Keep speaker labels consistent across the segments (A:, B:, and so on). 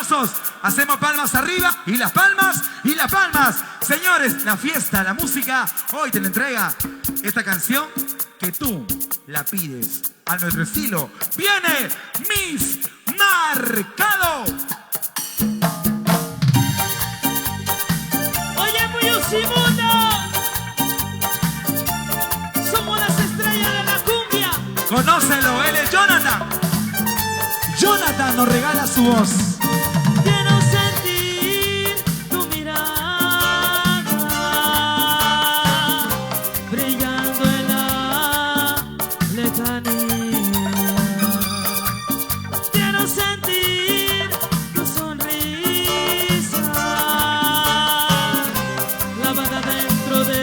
A: aplausos. Hacemos palmas arriba y las palmas y las palmas. Señores, la fiesta, la música, hoy te la entrega esta canción que tú la pides a nuestro estilo. Viene Miss Marcado.
B: Oye, Musimundo, somos las estrellas de la cumbia.
A: Conócelo, él es Jonathan. Jonathan nos regala su voz.
B: Quiero sentir tu mirada brillando en la lejanía. Quiero sentir tu sonrisa lavada dentro de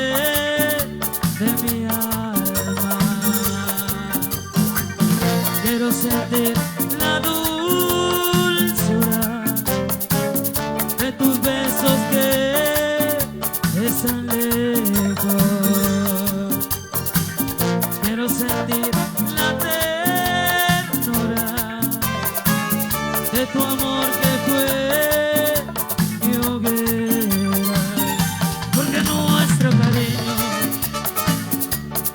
B: mi alma. Quiero sentir la dulzura de tus besos que están lejos. Quiero sentir la ternura de tu amor que fue mi hoguera. Porque nuestro cariño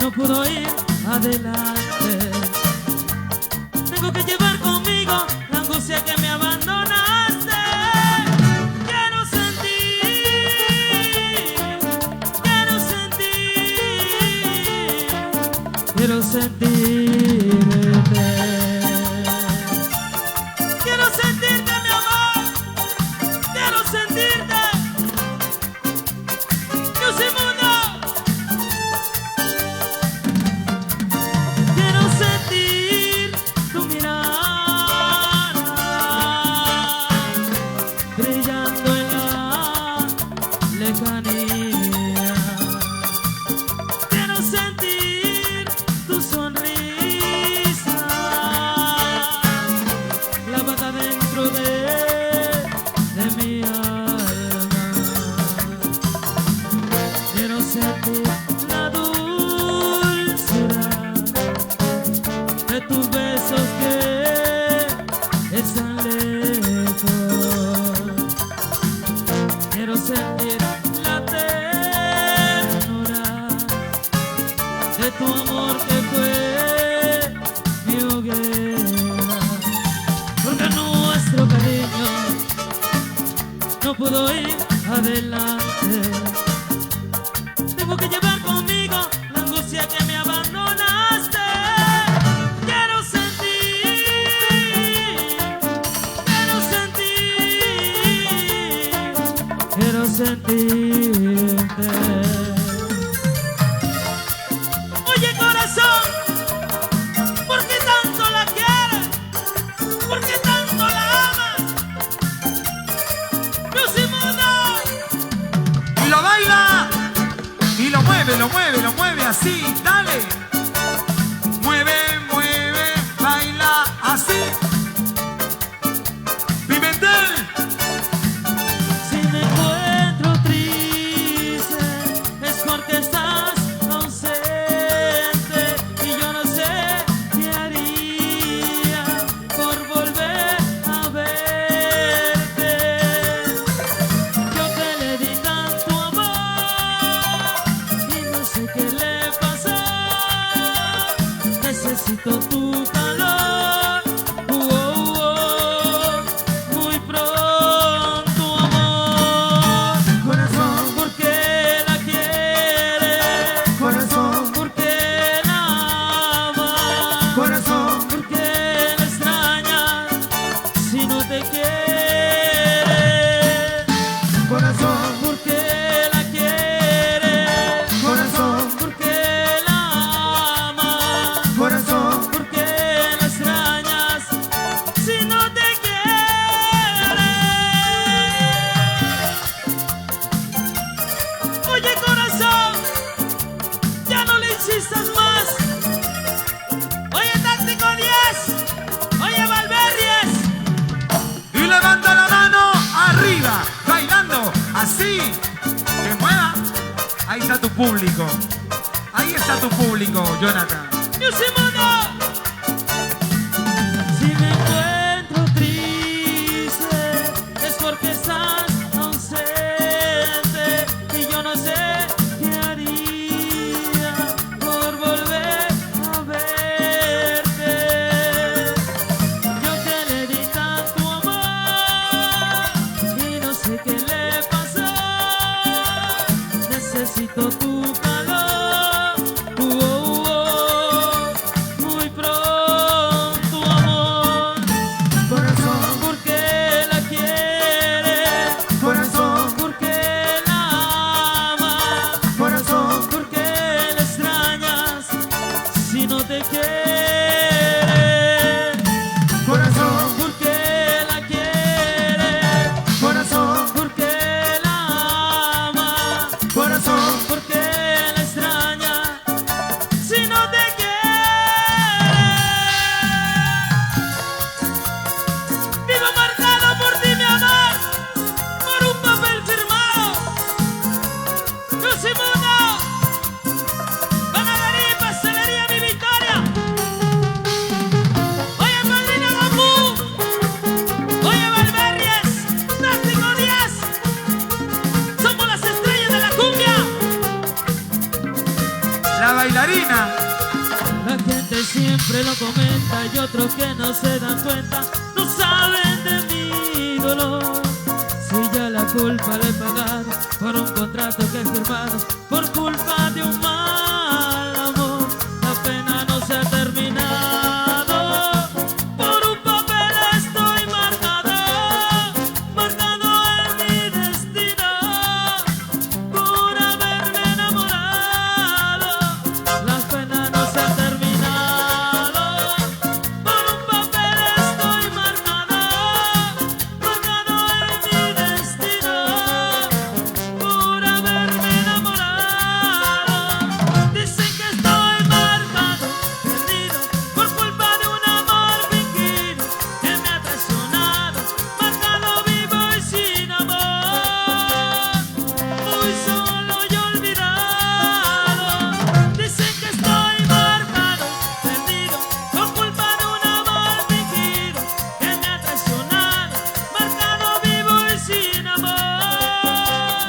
B: no pudo ir adelante. Tengo que llevar conmigo la angustia que me abandonaste. Quiero sentir, quiero sentir, quiero sentirte. Quiero sentirte, mi amor, quiero sentirte. Musimundo. Quiero sentir tu mirada brillando en la lejanía. Quiero sentir tu sonrisa lavada dentro de mi alma. Quiero sentir la dulzura de tus besos que están lejos. Quiero sentir la ternura de tu amor que fue mi hoguera. Porque nuestro cariño no pudo ir adelante. Tengo que llevar conmigo la angustia que me abandonaste. Quiero sentir, quiero sentir, quiero sentirte. Oye, corazón, ¿por qué tanto la quieres? ¿Por qué tanto la amas? Musimundo.
A: Y lo baila. Y lo mueve así. Dale. Mueve, mueve, baila así. Pimentel.
B: Si me encuentro triste es porque estás ausente y yo no sé qué haría por volver a verte. Yo te le di tanto amor y no sé qué le pasó. Necesito tu calor. Muy pronto, amor.
A: Corazón,
B: ¿Por qué la quieres?
A: corazón,
B: ¿Por qué la amas?
A: corazón.
B: ¿Por qué la extrañas si no te quiere?
A: Corazón,
B: ¿Por qué la quieres?
A: corazón,
B: ¿Por qué la amas?
A: corazón.
B: ¿Por qué la extrañas si no te quiere? Oye, corazón, ya no le insistas más. Oye, Táctico 10. Oye, Valverries.
A: Y levanta la mano arriba, bailando así. Que mueva. Ahí está tu público. Ahí está tu público, Jonathan.
B: Musimundo. Si me encuentro triste siempre lo comenta y otros que no se dan cuenta no saben de mi dolor. Si ya la culpa la he pagado por un contrato que he firmado, por culpa de un mal amor, la pena no se ha terminado. Por un papel estoy marcado, marcado en mi destino, por haberme enamorado. La pena no se ha terminado. Por un papel estoy marcado, marcado en mi destino, por haberme enamorado. Dicen que estoy marcado, perdido, por culpa de un amor fingido que me ha traicionado, marcado vivo y sin amor, muy solo y olvidado. Dicen que estoy marcado, perdido, por culpa de un amor fingido que me ha traicionado, marcado vivo y sin amor,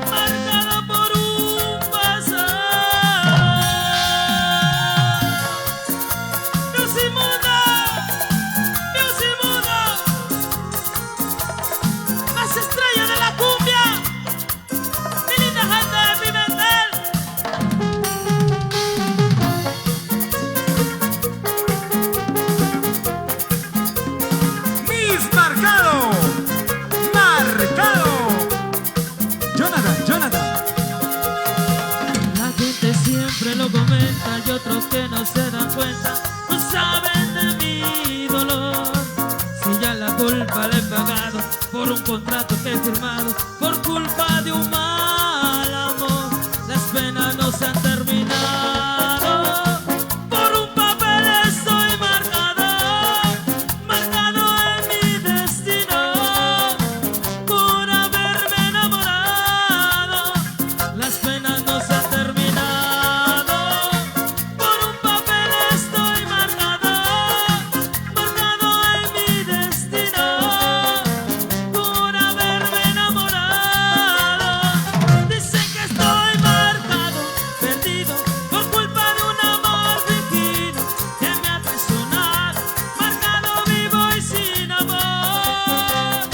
B: marcado por un pasado. Musimundo, Musimundo, las estrellas de la cumbia, mi linda gente de Pimentel.
A: Miss Marcado. Marcado. Jonathan.
B: La gente siempre lo comenta y otros que no se dan cuenta no saben de mi dolor. Si ya la culpa la he pagado por un contrato que he firmado, por culpa de un mal amor, las penas no se han terminado. Por un papel estoy marcado, marcado en mi destino, por haberme enamorado. Las penas no se han terminado. Por un papel estoy marcado, marcado en mi destino, por haberme enamorado. Dicen que estoy marcado, perdido, por culpa de un amor fingido que me ha traicionado, marcado vivo y sin amor,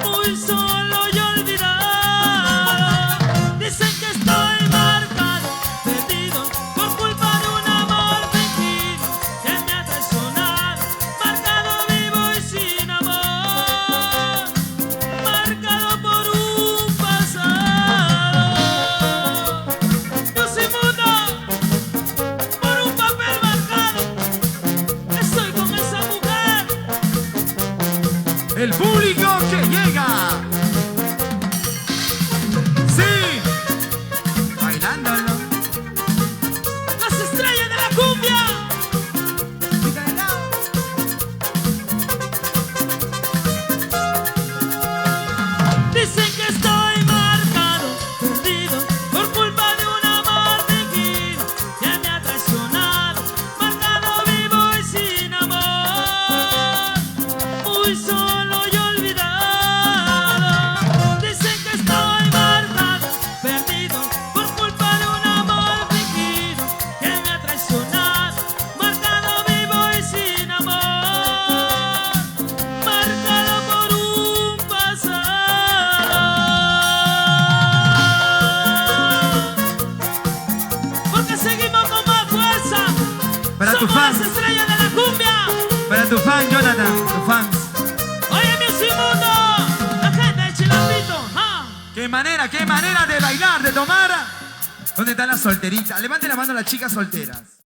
B: muy solo y olvidado. Dicen que estoy marcado, perdido, por culpa de un amor fingido que me ha traicionado, marcado vivo y sin amor, marcado por un pasado. Musimundo, por un papel marcado, estoy con esa mujer.
A: El público que llega. Sí. Bailándolo.
B: Las estrellas de la cumbia. Dicen que estoy marcado, perdido, por culpa de un amor fingido que me ha traicionado, marcado vivo y sin amor, muy solo y olvidado. Dicen que estoy marcado, perdido, por culpa de un amor fingido que me ha traicionado, marcado vivo y sin amor, marcado por un pasado. Porque seguimos con más fuerza.
A: Para tu
B: Somos
A: fan.
B: las estrellas de la cumbia.
A: Para tu fan, Jonathan. Tu fans.
B: Oye, Musimundo, la gente de Chilambito.
A: Qué manera de bailar, de tomar. ¿Dónde están las solteritas? Levanten la mano las chicas solteras.